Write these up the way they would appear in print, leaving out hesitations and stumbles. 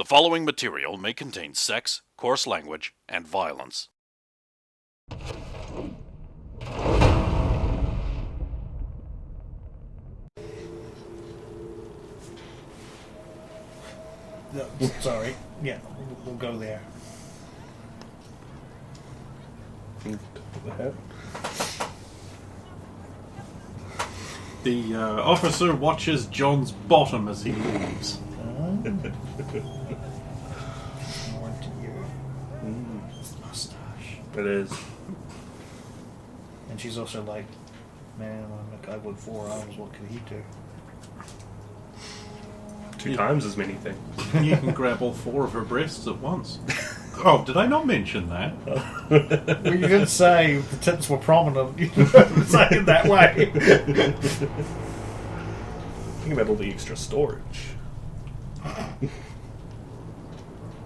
following material may contain sex, coarse language, and violence. No, sorry. Yeah, we'll go there. The officer watches John's bottom as he leaves. More into you. It's the mustache. It is. And she's also like, man, I'm a guy with 4 arms, what could he do? 2 times as many things. You can grab all 4 of her breasts at once. Oh, did I not mention that? Well, you didn't say the tits were prominent. You didn't say it that way. Think about all the extra storage.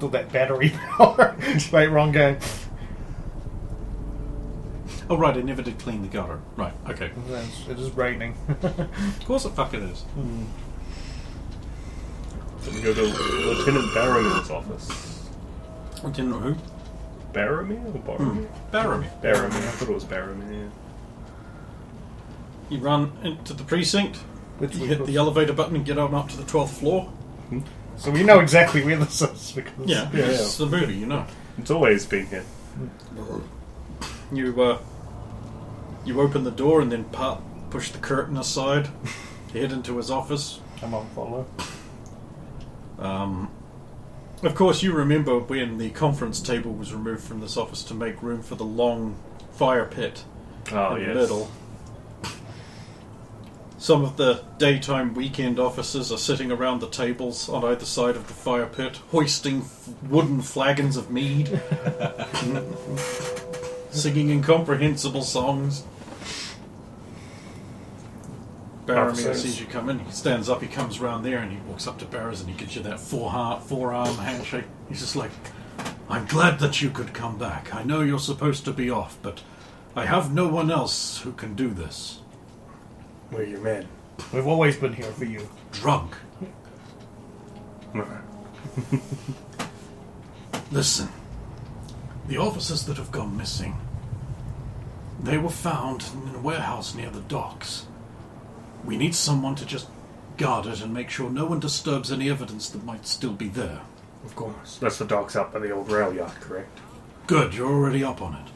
All that battery power. Wait, wrong game. Oh, right, I never did clean the gutter. Right, okay. It is raining. Of course it fucking is. So we go to Lieutenant Barrowman's office. Lieutenant who? Barrowman or Barrowman? Barrowman. Barrowman. I thought it was Barrowman, yeah. You run into the precinct, Which you we hit put- the elevator button and get on up to the 12th floor. So we know exactly where this is because Yeah, it's the movie, you know. It's always been here. You open the door and then push the curtain aside, head into his office. Come on, follow. Of course, you remember when the conference table was removed from this office to make room for the long fire pit Oh, in yes. the middle. Some of the daytime weekend officers are sitting around the tables on either side of the fire pit, hoisting wooden flagons of mead, singing incomprehensible songs. Barrowman sees you come in, he stands up, he comes round there and he walks up to Barrows and he gives you that forearm handshake. He's just like, I'm glad that you could come back. I know you're supposed to be off, but I have no one else who can do this. We're your men. We've always been here for you. Drunk. Listen, the officers that have gone missing, they were found in a warehouse near the docks. We need someone to just guard it and make sure no one disturbs any evidence that might still be there. Of course. That's the docks up by the old rail yard, correct? Good, you're already up on it.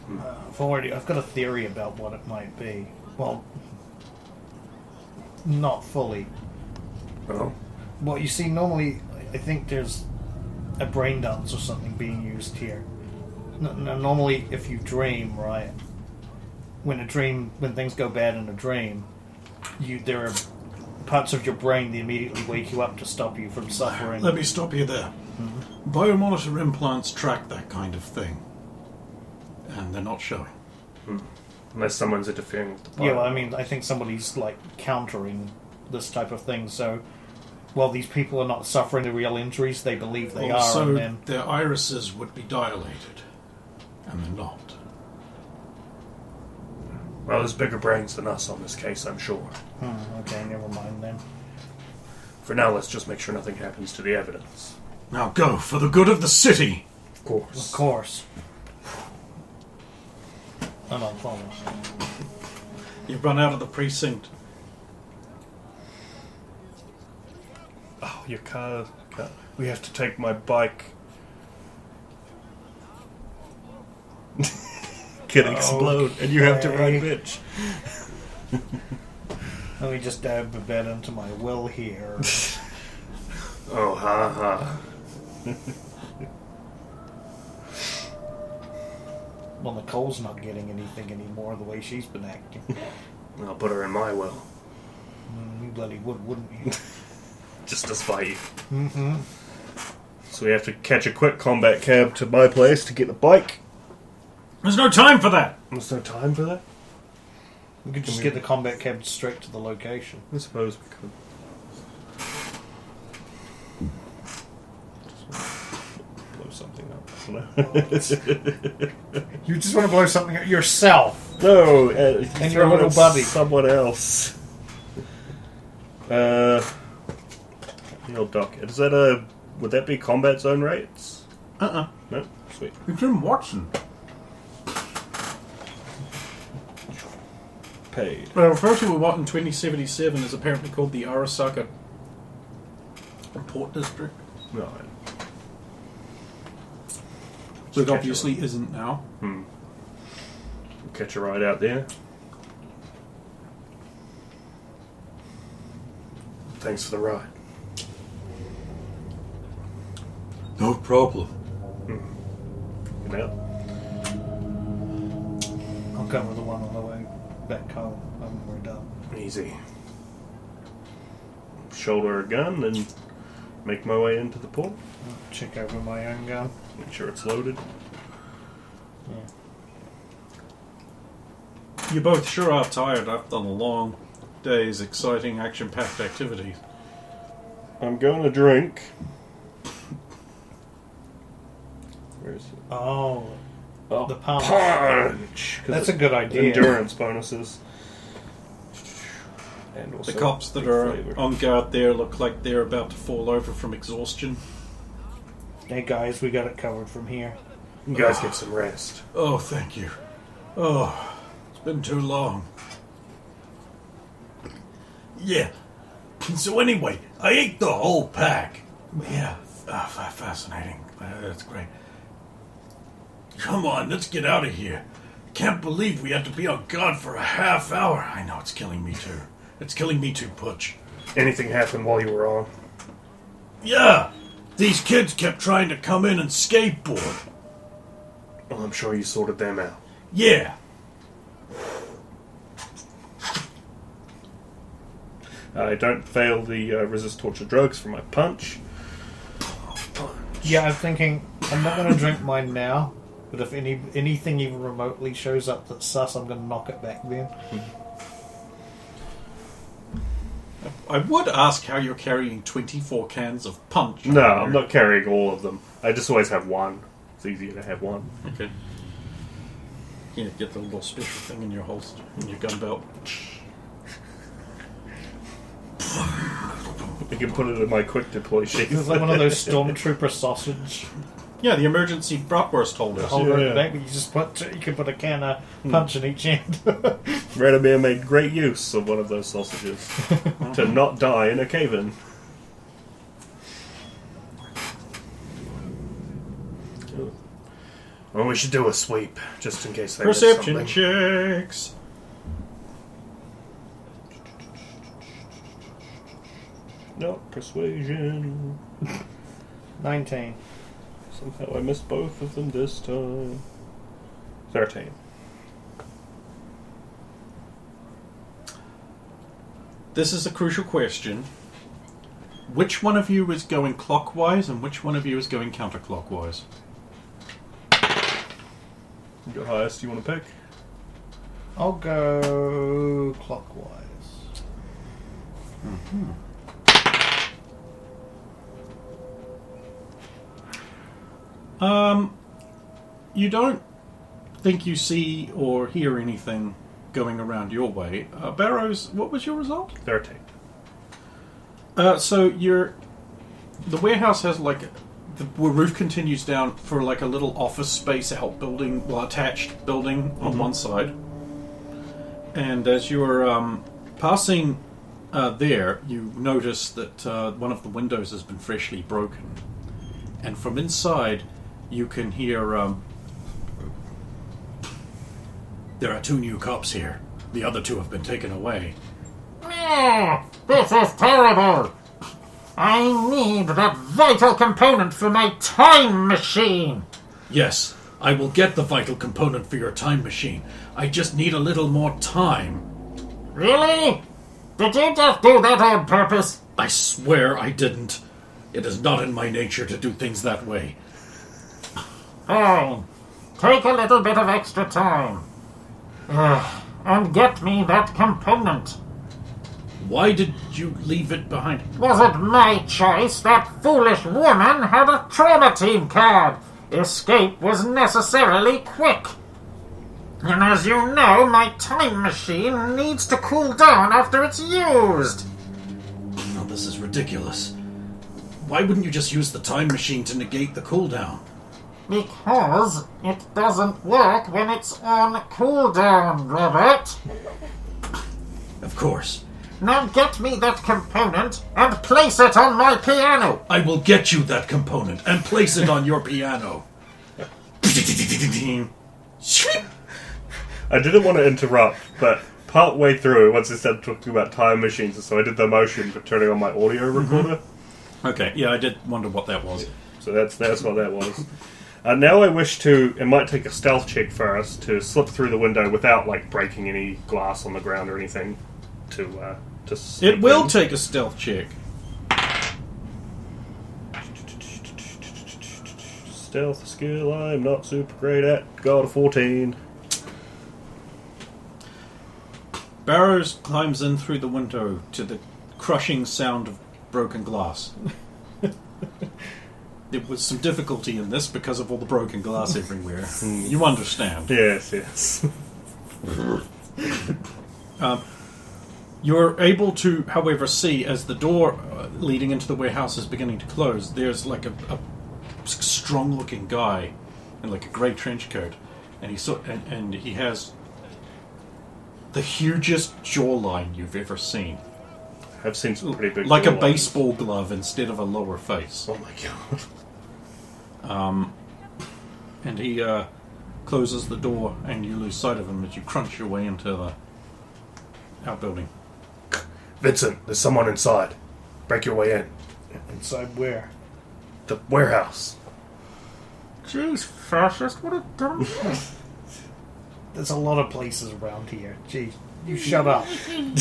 I've got a theory about what it might be. Well, not fully. Oh. Well, you see, normally I think there's a brain dance or something being used here. Normally, if you dream, right, when things go bad in a dream, there are parts of your brain that immediately wake you up to stop you from suffering. Let me stop you there. Biomonitor implants track that kind of thing. And they're not showing. Unless someone's interfering with the Yeah, well, pilot. I mean, I think somebody's like countering this type of thing. So, while these people are not suffering the real injuries they believe they are, So and then their irises would be dilated. And they're not. Well, there's bigger brains than us on this case, I'm sure. okay, never mind then. For now, let's just make sure nothing happens to the evidence. Now go, for the good of the city! Of course. Of course. I'm on follow. You run out of the precinct. Oh, your car. We have to take my bike. Can explode, and you have to run, bitch. Let me just dab a bit into my will here. Oh, ha ha. Well, Nicole's not getting anything anymore the way she's been acting. I'll put her in my will. You bloody would, wouldn't you? Just to spite you. So we have to catch a quick combat cab to my place to get the bike. There's no time for that! There's no time for that? We could just get the combat cab straight to the location. I suppose we could. Blow something up. You just want to blow something at yourself. No, And your little buddy. Someone else. The old dock. Is that a Would that be combat zone rates? Uh-uh. No? Sweet. It's in Watson. Paid. Well, referred to what in 2077 is apparently called the Arasaka Port District. No. So it obviously isn't now. We'll catch a ride out there. Thanks for the ride. No problem. Get out. I'll cover the one on the way back home when we're done. Easy. Shoulder a gun and make my way into the port. I'll check over my own gun. Make sure it's loaded. Yeah. You both sure are tired after the long day's exciting, action-packed activities. I'm going to drink. Where is it? Oh, Oh, the punch. punch! 'Cause That's a it's good idea. Endurance bonuses. And also The cops that good are flavor. on guard there look like they're about to fall over from exhaustion. Hey guys, we got it covered from here. You guys get some rest. Oh, thank you. Oh, it's been too long. Yeah. So anyway, I ate the whole pack. Yeah, fascinating. That's great. Come on, let's get out of here. Can't believe we had to be on guard for a half hour. I know, it's killing me too. It's killing me too, Putch. Anything happened while you were on? Yeah, these kids kept trying to come in and skateboard. Well, I'm sure you sorted them out. Yeah. I don't fail the resist torture drugs for my punch. Yeah, I'm thinking I'm not going to drink mine now, but if anything even remotely shows up that's sus, I'm going to knock it back then. I would ask how you're carrying 24 cans of punch. No, I'm not carrying all of them. I just always have one. It's easier to have one. Okay. Yeah, get the little special thing in your holster, in your gun belt. I can put it in my quick deploy sheet. It's like one of those stormtrooper sausage Yeah, the emergency bratwurst holders. holder Yeah. in the back, but you can put a can of punch in each end. Radomir made great use of one of those sausages to not die in a cave-in. Well, we should do a sweep, just in case they miss Perception something. checks. No, persuasion. 19. Somehow I missed both of them this time. 13. This is a crucial question. Which one of you is going clockwise and which one of you is going counterclockwise? Your highest you want to pick? I'll go clockwise. You don't think you see or hear anything going around your way. Barrows, what was your result? 13. So the warehouse has like the roof continues down for like a little office space outbuilding, well, attached building on one side. And as you're passing there, you notice that one of the windows has been freshly broken, and from inside you can hear. There are 2 new cops here. The other 2 have been taken away. This is terrible! I need that vital component for my time machine! Yes, I will get the vital component for your time machine. I just need a little more time. Really? Did you just do that on purpose? I swear I didn't. It is not in my nature to do things that way. Fine. Take a little bit of extra time. And get me that component. Why did you leave it behind? Was it my choice? That foolish woman had a trauma team card. Escape was necessarily quick. And as you know, my time machine needs to cool down after it's used. Oh, this is ridiculous. Why wouldn't you just use the time machine to negate the cooldown? Because it doesn't work when it's on cooldown, Robert. Of course. Now get me that component and place it on my piano. I will get you that component and place it on your piano. I didn't want to interrupt, but part way through, once it started talking about time machines, so I did the motion for turning on my audio recorder. Okay, yeah, I did wonder what that was. So that's what that was. Now I wish to... It might take a stealth check first to slip through the window without, like, breaking any glass on the ground or anything. To sneak It will in. take a stealth check. Stealth skill I'm not super great at. Got a 14. Barrows climbs in through the window to the crushing sound of broken glass. There was some difficulty in this because of all the broken glass everywhere. You understand. Yes. You're able to, however, see as the door leading into the warehouse is beginning to close, there's like a strong-looking guy in like a grey trench coat, and he has the hugest jawline you've ever seen. I've seen some pretty big... Like a jawlines. baseball glove instead of a lower face. Oh my god. And he closes the door, and you lose sight of him as you crunch your way into the outbuilding. Vincent, there's someone inside. Break your way in. Inside where? The warehouse. Jeez, fascist, what a dumb... There's a lot of places around here. Gee, you shut up. And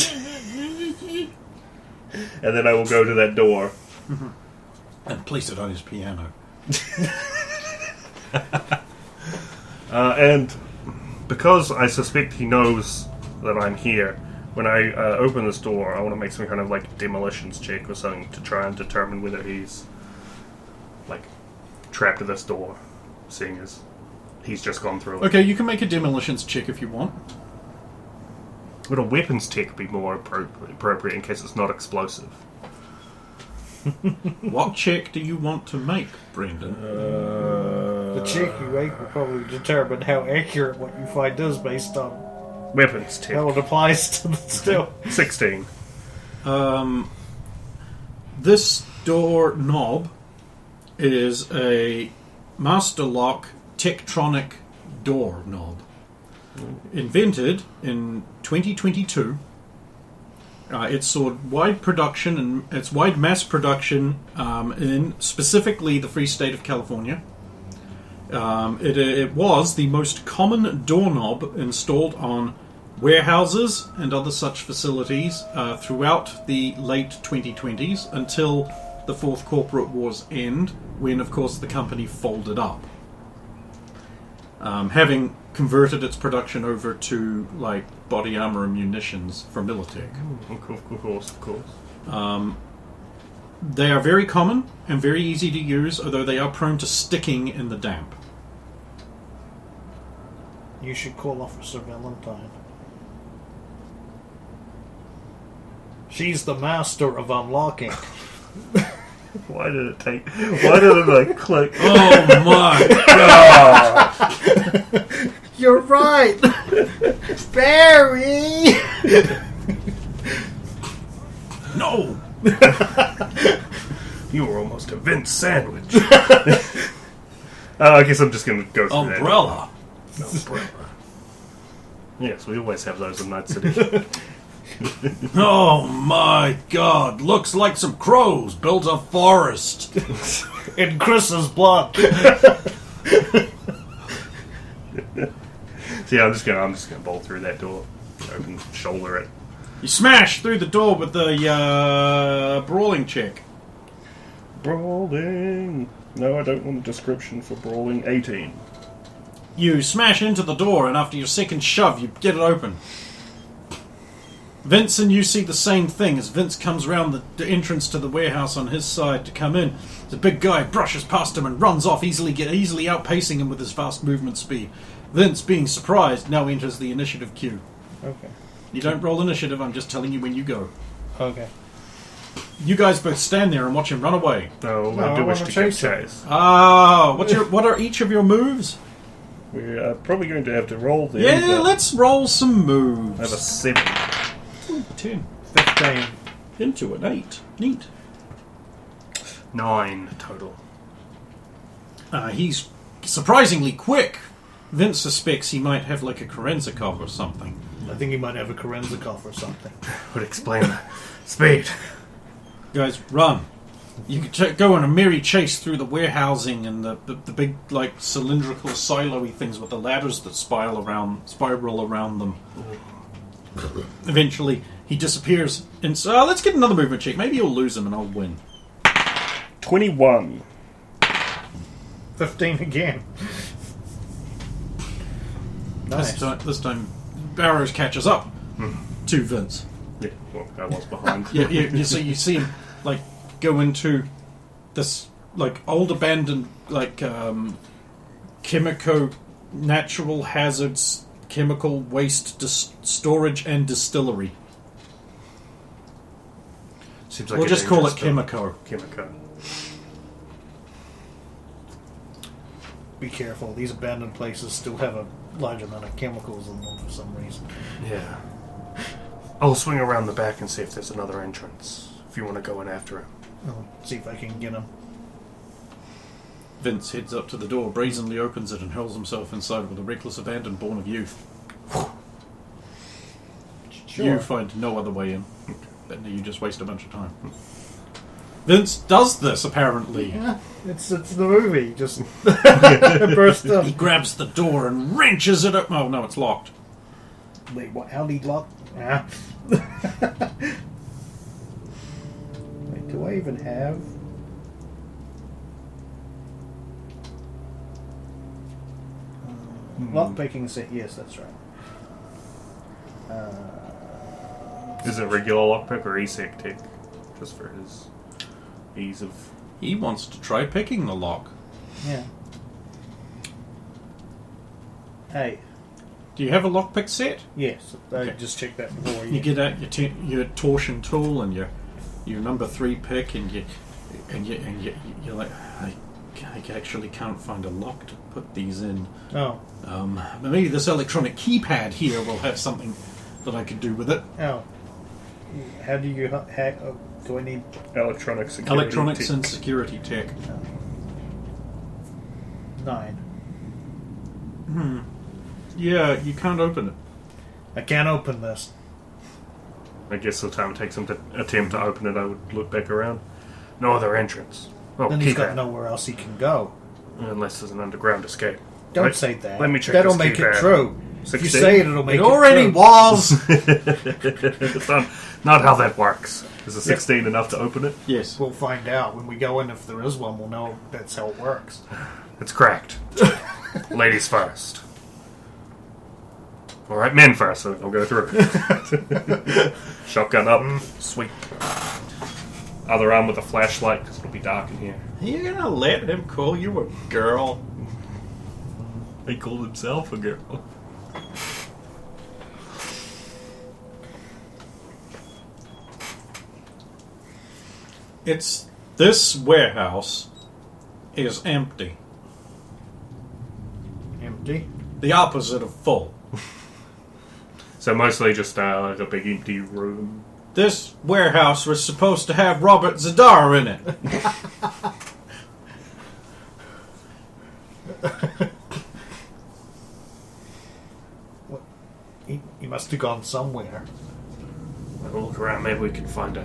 then I will go to that door. And place it on his piano. And because I suspect he knows that I'm here, when I open this door, I want to make some kind of like demolitions check or something to try and determine whether he's like trapped in this door, seeing as he's just gone through it. Okay, you can make a demolitions check if you want. Would a weapons tech be more appropriate in case it's not explosive? What check do you want to make, Brendan? The check you make will probably determine how accurate what you find is based on Weapons tech. how it applies to the still. 16. This door knob is a master lock Tektronic door knob. Invented in 2022. It saw wide production and it's wide mass production in specifically the Free State of California. It was the most common doorknob installed on warehouses and other such facilities throughout the late 2020s until the Fourth Corporate War's end, when, of course, the company folded up. Having converted its production over to, like, body armor and munitions for Militech. Of course. They are very common and very easy to use, although they are prone to sticking in the damp. You should call Officer Valentine. She's the master of unlocking. Why did it take... Why did it, like, click? Oh my god! You're right! Barry! No! You were almost a Vince sandwich. I guess I'm just going to go through Umbrella! that. Umbrella. Yes, we always have those in Night City. Oh my god! Looks like some crows built a forest! In Chris's blood. So yeah, I'm just gonna bolt through that door, open, shoulder it. You smash through the door with the brawling check. Brawling. No, I don't want a description for brawling. 18. You smash into the door, and after your second shove, you get it open. Vince and you see the same thing as Vince comes around the entrance to the warehouse on his side to come in. The big guy brushes past him and runs off, easily outpacing him with his fast movement speed. Vince, being surprised, now enters the initiative queue. Okay. You don't roll initiative, I'm just telling you when you go. Okay. You guys both stand there and watch him run away. No, No, I do I wish wanna to give chase him. chase. What are each of your moves? We're probably going to have to roll them. Yeah, but let's roll some I have a moves. 7. 10. 15. Into an 8. Neat. 9 total. He's surprisingly quick. Vince suspects he might have like a Korenzikov or something. I think he might have a Korenzikov or something. Would explain that. Speed. Guys, run. You could go on a merry chase through the warehousing and the big, like, cylindrical silo-y things with the ladders that spiral around them. Eventually, he disappears. And so, let's get another movement check. Maybe you'll lose him and I'll win. 21. 15 again. Nice. This time, Barrows catches up to Vince. Yeah, well, I was behind. You see him, like, go into this, like, old abandoned, like, natural hazards, chemical waste storage and distillery. Seems like We'll a just call it dangerous Chemico. Chemico. Be careful. These abandoned places still have a large amount of chemicals in them for some reason. Yeah. I'll swing around the back and see if there's another entrance. If you want to go in after him. I'll see if I can get him. Vince heads up to the door, brazenly opens it, and hurls himself inside with a reckless abandon born of youth. You find no other way in. But you just waste a bunch of time. Vince does this, apparently. Yeah, it's the movie. Just burst He in. grabs the door and wrenches it up. Oh, no, it's locked. Wait, what? How did he lock? Ah. Wait, do I even have? Lockpicking set. Yes, that's right. Is it regular lockpick or ESEC tech? Just for his ease of... He wants to try picking the lock. Yeah. Hey. Do you have a lockpick set? Yes, I Okay. just checked that before. You get out your torsion tool and your number 3 pick, and you're like, I actually can't find a lock to put these in. Oh. Maybe this electronic keypad here will have something that I could do with it. Oh. How do you hack? Oh, do I need? Electronic security Electronics tech. and security tech. 9. Yeah, you can't open it. I can't open this. I guess the time it takes him to attempt to open it, I would look back around. No other entrance. Oh, Then he's got keypad. nowhere else he can go. Unless there's an underground escape. Don't Right. say that. Let me check That'll this make keypad. it true. If you 16? say it, it'll make It it already true. was. It's not how that works. Is a 16 enough to open it? Yes. We'll find out when we go in. If there is one, we'll know that's how it works. It's cracked. Ladies first. Alright, men first, so I'll go through. Shotgun up. Sweet. Other arm with a flashlight, because it'll be dark in here. You're gonna let him call you a girl? He called himself a girl. This warehouse is empty. Empty. The opposite of full. So mostly just like a big empty room. This warehouse was supposed to have Robert Zadar in it. He must have gone somewhere. We'll look around, maybe we can find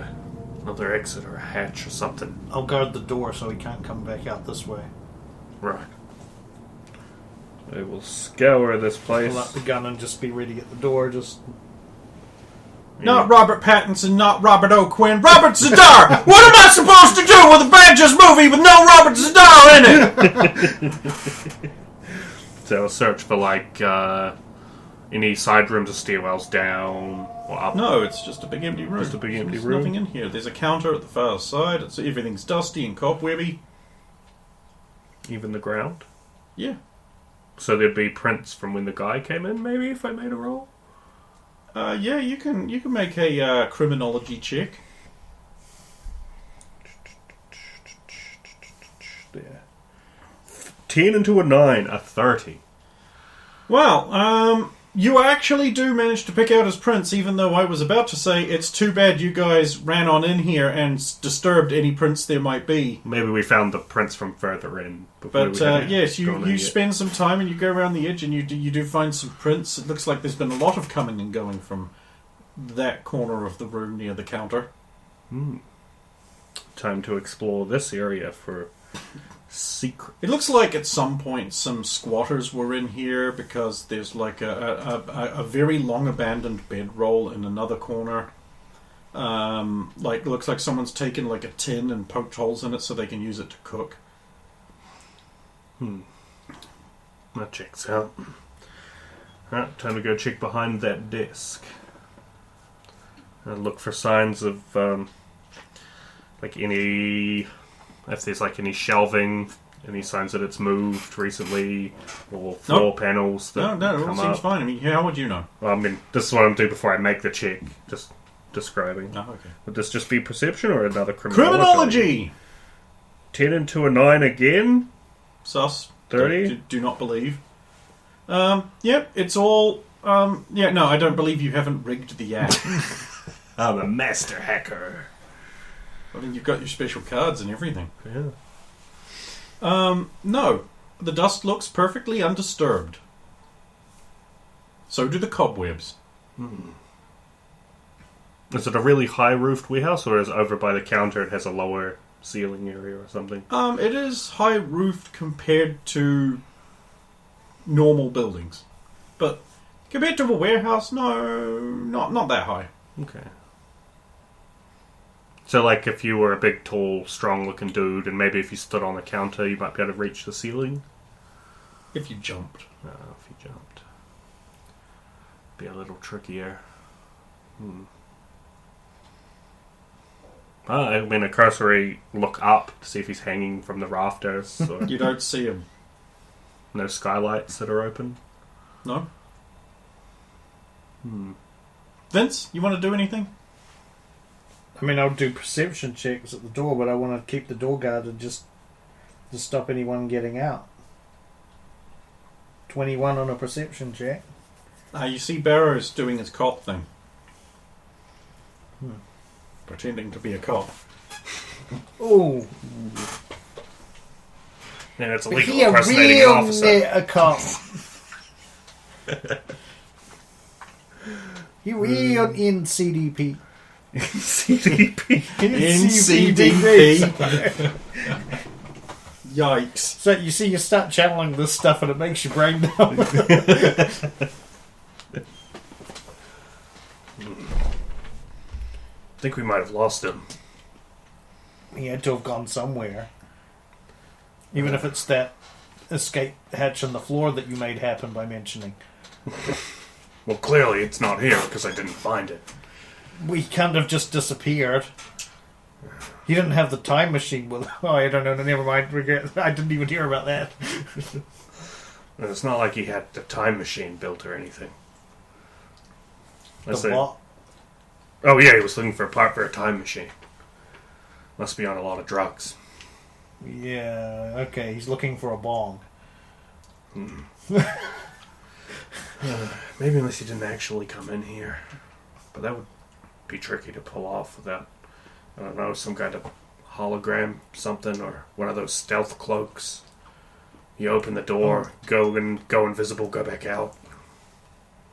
another exit or a hatch or something. I'll guard the door so he can't come back out this way. Right. I will scour this place. Pull out the gun and just be ready at the door. Just Not Robert Pattinson, not Robert O'Quinn, Robert Zadar! What am I supposed to do with a Badgers movie with no Robert Zadar in it? So I'll search for like any side rooms or stairwells down or up. No, it's just a big empty room. Just a big empty There's room. nothing in here. There's a counter at the far side. Everything's dusty and cobwebby. Even the ground. Yeah. So there'd be prints from when the guy came in, maybe, if I made a roll? Yeah, you can make a criminology check. 10 into a 9, a 30. Well, you actually do manage to pick out his prints, even though I was about to say it's too bad you guys ran on in here and disturbed any prints there might be. Maybe we found the prints from further in. But yes, you spend some time and you go around the edge and you do find some prints. It looks like there's been a lot of coming and going from that corner of the room near the counter. Time to explore this area for secret. It looks like at some point some squatters were in here because there's like a very long abandoned bedroll in another corner. Looks like someone's taken like a tin and poked holes in it so they can use it to cook. That checks out. Alright, time to go check behind that desk. And look for signs of if there's like any shelving, any signs that it's moved recently, or floor panels that No, it come all seems up. fine. I mean, how would you know? Well, I mean, this is what I'm doing before I make the check. Just describing. Oh, okay. Would this just be perception or another criminology? Criminology! 10 into a 9 again? Sus. 30? Do not believe. Yep, it's all... no, I don't believe you haven't rigged the app. I'm a master hacker. I mean, you've got your special cards and everything. Yeah. No. The dust looks perfectly undisturbed. So do the cobwebs. Is it a really high-roofed warehouse, or is it over by the counter it has a lower ceiling area or something? It is high-roofed compared to normal buildings. But compared to a warehouse, no, not that high. Okay. So, like, if you were a big, tall, strong-looking dude, and maybe if you stood on the counter, you might be able to reach the ceiling? If you jumped. If you jumped. Be a little trickier. I mean, a cursory look up to see if he's hanging from the rafters. Or You don't see him. no skylights that are open. No? Vince, you want to do anything? I mean, I'll do perception checks at the door, but I want to keep the door guarded just to stop anyone getting out. 21 on a perception check. You see Barrows doing his cop thing. Pretending to be a cop. Oh, And it's but illegal he a impersonating an real officer. a cop. He real NCDP. CDP. NCPD. Yikes. So you see, you start channeling this stuff and it makes your brain numb. I think we might have lost him. He had to have gone somewhere. Even if it's that escape hatch on the floor that you made happen by mentioning. Well, clearly it's not here because I didn't find it. We kind of just disappeared. He didn't have the time machine with... Oh, I don't know. Never mind. Regret. I didn't even hear about that. And it's not like he had the time machine built or anything. The what? Oh yeah, he was looking for a part for a time machine. Must be on a lot of drugs. Yeah, okay. He's looking for a bong. Maybe unless he didn't actually come in here. But that would be tricky to pull off without, I don't know, some kind of hologram, something, or one of those stealth cloaks. You open the door, go invisible, go back out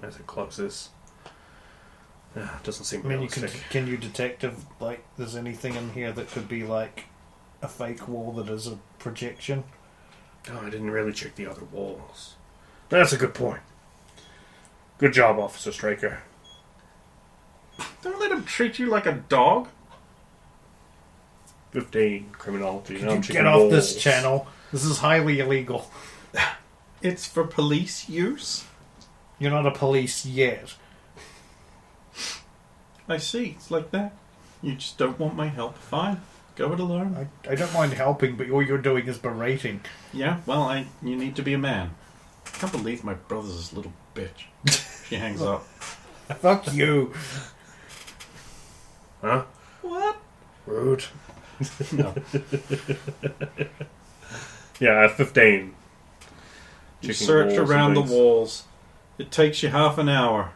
as it closes. Doesn't seem I mean, realistic. can you detect if, like, there's anything in here that could be, like, a fake wall that is a projection? Oh, I didn't really check the other walls. That's a good point. Good job, Officer Straker. Don't let him treat you like a dog. 15 criminology. Could you get off this channel? This is highly illegal. It's for police use? You're not a police yet. I see. It's like that. You just don't want my help. Fine. Go it alone. I don't mind helping, but all you're doing is berating. Yeah, well, you need to be a man. I can't believe my brother's a little bitch. She hangs up. Fuck you. Huh? What? Rude. No. Yeah, 15. You Checking search walls and around the things. walls. It takes you half an hour.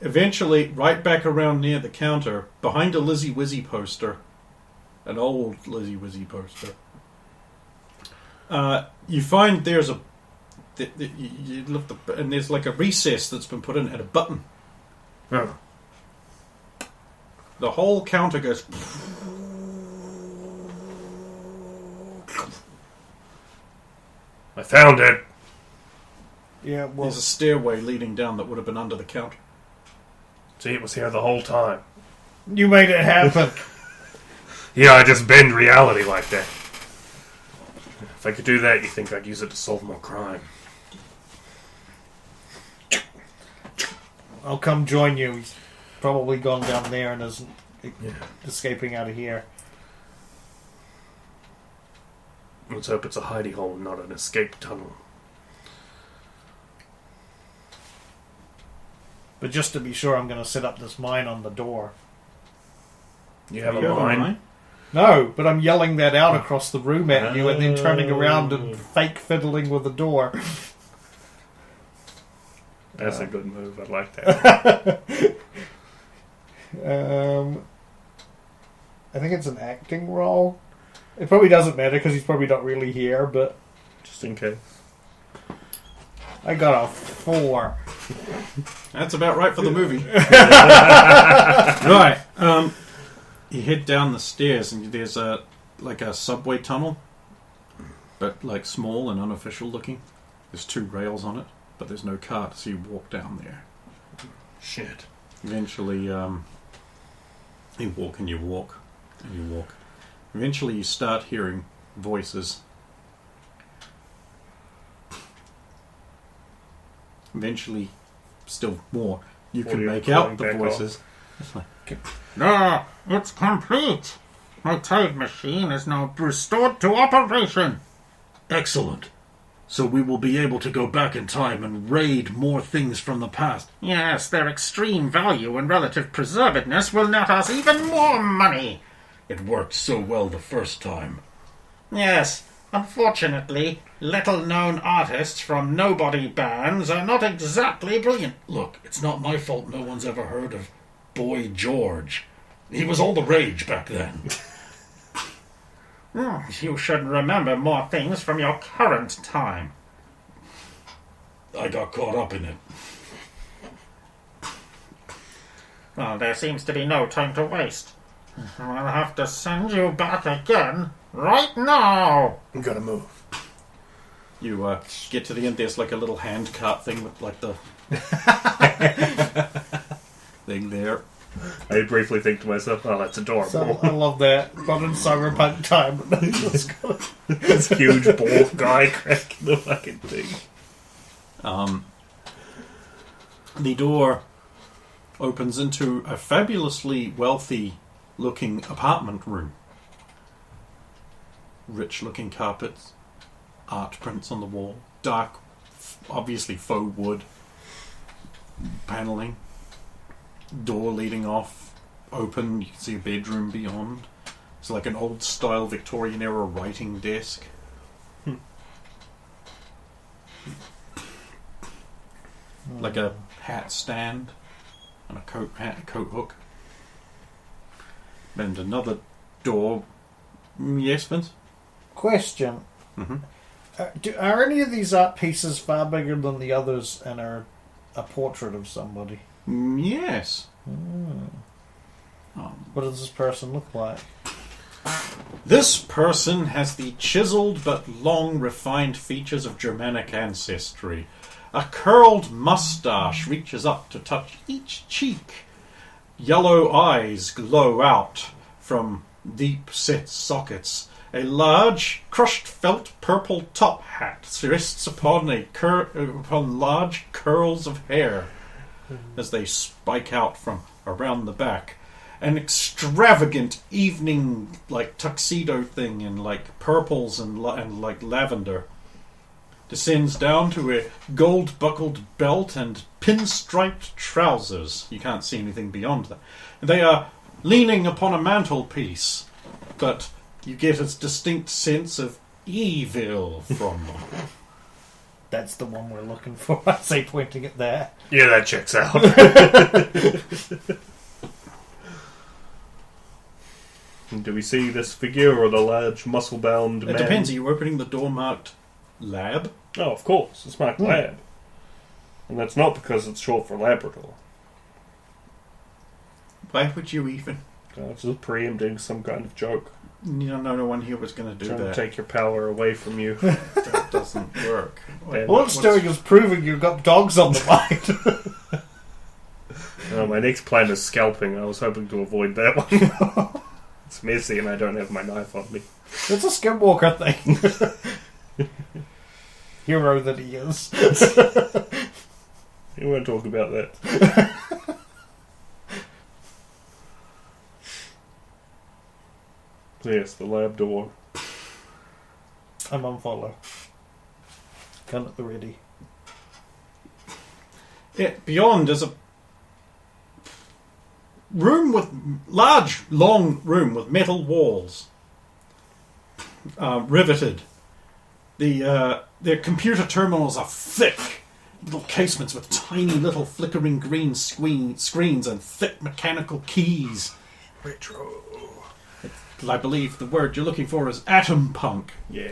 Eventually, right back around near the counter, behind a Lizzie Wizzy poster, an old Lizzie Wizzy poster, you find there's a... You lift the, and there's like a recess that's been put in and a button. Oh. The whole counter goes... I found it. Yeah, well, There's a stairway leading down that would have been under the counter. See, it was here the whole time. you made it happen. Yeah, I just bend reality like that. If I could do that, you think I'd use it to solve more crime. I'll come join you. He's probably gone down there and isn't escaping out of here. Let's hope it's a hidey hole, not an escape tunnel. But just to be sure, I'm going to set up this mine on the door. You have You a have a mine? mine? No, but I'm yelling that out across the room at you and then turning around and fake fiddling with the door. That's a good move. I like that. I think it's an acting role. It probably doesn't matter because he's probably not really here, but Just in case. I got a 4. That's about right for the movie. Right. You head down the stairs and there's a subway tunnel, but like small and unofficial looking. There's 2 rails on it, but there's no cart, so you walk down there. Shit. Eventually, you walk and you walk and you walk. Eventually, you start hearing voices. Eventually, still more. You can Audio make out calling the back voices. There, it's complete. My time machine is now restored to operation. Excellent. So we will be able to go back in time and raid more things from the past. Yes, their extreme value and relative preservedness will net us even more money. It worked so well the first time. Yes, unfortunately, little-known artists from nobody bands are not exactly brilliant. Look, it's not my fault no one's ever heard of Boy George. He was all the rage back then. You should remember more things from your current time. I got caught up in it. Well, there seems to be no time to waste. I'll have to send you back again right now. I'm gonna move. You get to the end, there's like a little hand cart thing with like the thing there. I briefly think to myself, oh, that's adorable. So I love that. Not in cyberpunk time, but it's got This huge bald guy cracking the fucking thing. The door opens into a fabulously wealthy looking apartment room. Rich looking carpets, art prints on the wall, dark, obviously faux wood paneling, door leading off, open, you can see a bedroom beyond. It's like an old style Victorian era writing desk. Like a hat stand and a coat hook. And another door. Yes, Vince? question. Mm-hmm. Are any of these art pieces far bigger than the others and are a portrait of somebody? Yes. What does this person look like? This person has the chiseled but long refined features of Germanic ancestry. A curled mustache reaches up to touch each cheek. Yellow eyes glow out from deep-set sockets. A large, crushed felt purple top hat rests upon upon large curls of hair as they spike out from around the back. An extravagant evening like tuxedo thing in like purples and like lavender descends down to a gold buckled belt and pinstriped trousers. You can't see anything beyond that. They are leaning upon a mantelpiece, but you get a distinct sense of evil from them. That's the one we're looking for. I say, pointing it there. Yeah, that checks out. Do we see this figure or the large muscle-bound man? It depends. Are you opening the door marked lab? Oh, of course. It's marked lab. And that's not because it's short for Labrador. Why would you even? It's just preempting some kind of joke. No one here was going to do Trying that. to take your power away from you. That doesn't work. And All it's doing is proving you've got dogs on the mind. my next plan is scalping. I was hoping to avoid that one. It's messy and I don't have my knife on me. It's a skinwalker thing. Hero that he is. You won't talk about that. Yes, the lab door. I'm on follow. Gun at the ready. Beyond is a long room with metal walls, riveted. Their computer terminals are thick, little casements with tiny little flickering green screens and thick mechanical keys. Retro. I believe the word you're looking for is atom punk. Yeah.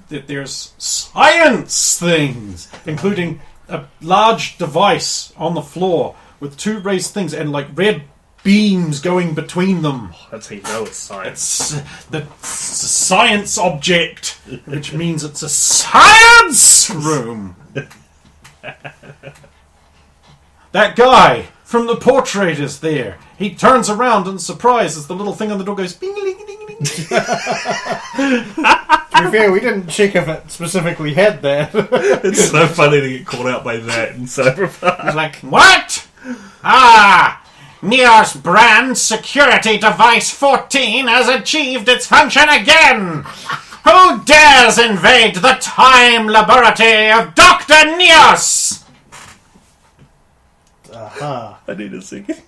There's science things, including a large device on the floor with two raised things and like red beams going between them. That's how you know it's science. It's a science object, which means it's a science room. That guy from the portrait is there. He turns around and surprised as the little thing on the door goes bing, ling, ling, ling. To be fair, we didn't check if it specifically had that. It's so funny to get called out by that in Cyberpunk. He's like, what? Ah! Neo's brand security device 14 has achieved its function again! Who dares invade the time laboratory of Dr. Neos? Aha. I need a second.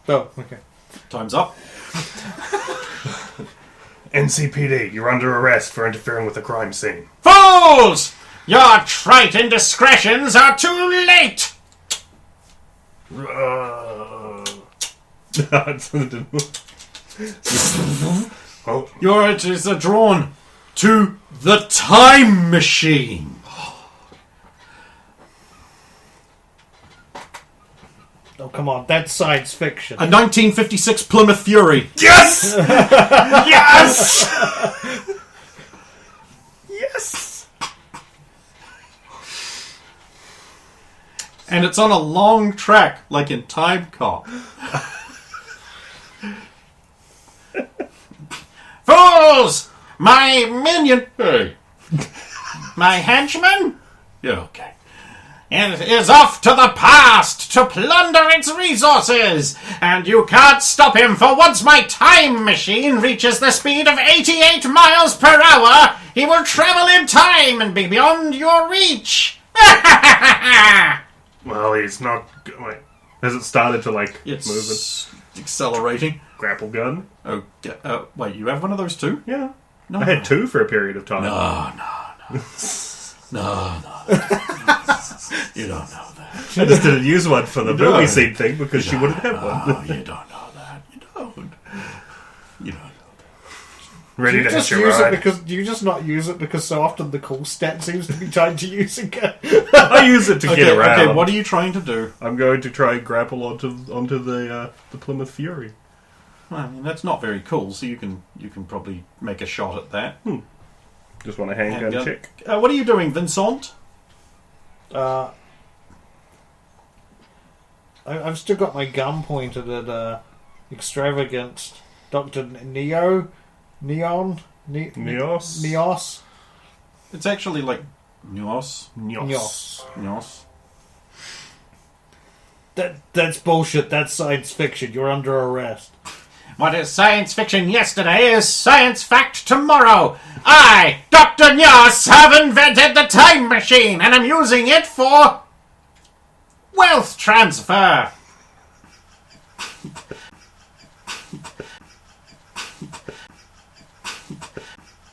Oh, okay. Time's up. NCPD, you're under arrest for interfering with the crime scene. Fools! Your trite indiscretions are too late! Oh, Your it is drawn to the time machine. Oh, come on. That's science fiction. A 1956 Plymouth Fury. yes! Yes! Yes! And it's on a long track, like in Time Cop. Fools! My minion... Hey. My henchman? Yeah, okay. It is off to the past to plunder its resources, and you can't stop him, for once my time machine reaches the speed of 88 miles per hour, he will travel in time and be beyond your reach. Well, he's not... Wait. Has it started to, like, It's move accelerating. a grapple gun? Oh, wait, you have one of those too? Yeah. No. I had two for a period of time. No. You don't know that. I just didn't use one for the You movie don't. scene thing because she wouldn't have one. No, you don't know that. You don't. You don't know. Ready Do you to just hit your use ride. it because do you just not use it because so often the cool stat seems to be tied to using it? I use it to get around. Okay, what are you trying to do? I'm going to try and grapple onto the Plymouth Fury. Well, I mean, that's not very cool, so you can probably make a shot at that. Just want a handgun Handgun. check. What are you doing, Vincent? I've still got my gun pointed at extravagant Dr. Neos. It's actually like Neos. Neos. That's bullshit. That's science fiction. You're under arrest. What is science fiction yesterday is science fact tomorrow. I, Dr. Neos, have invented the time machine, and I'm using it for wealth transfer.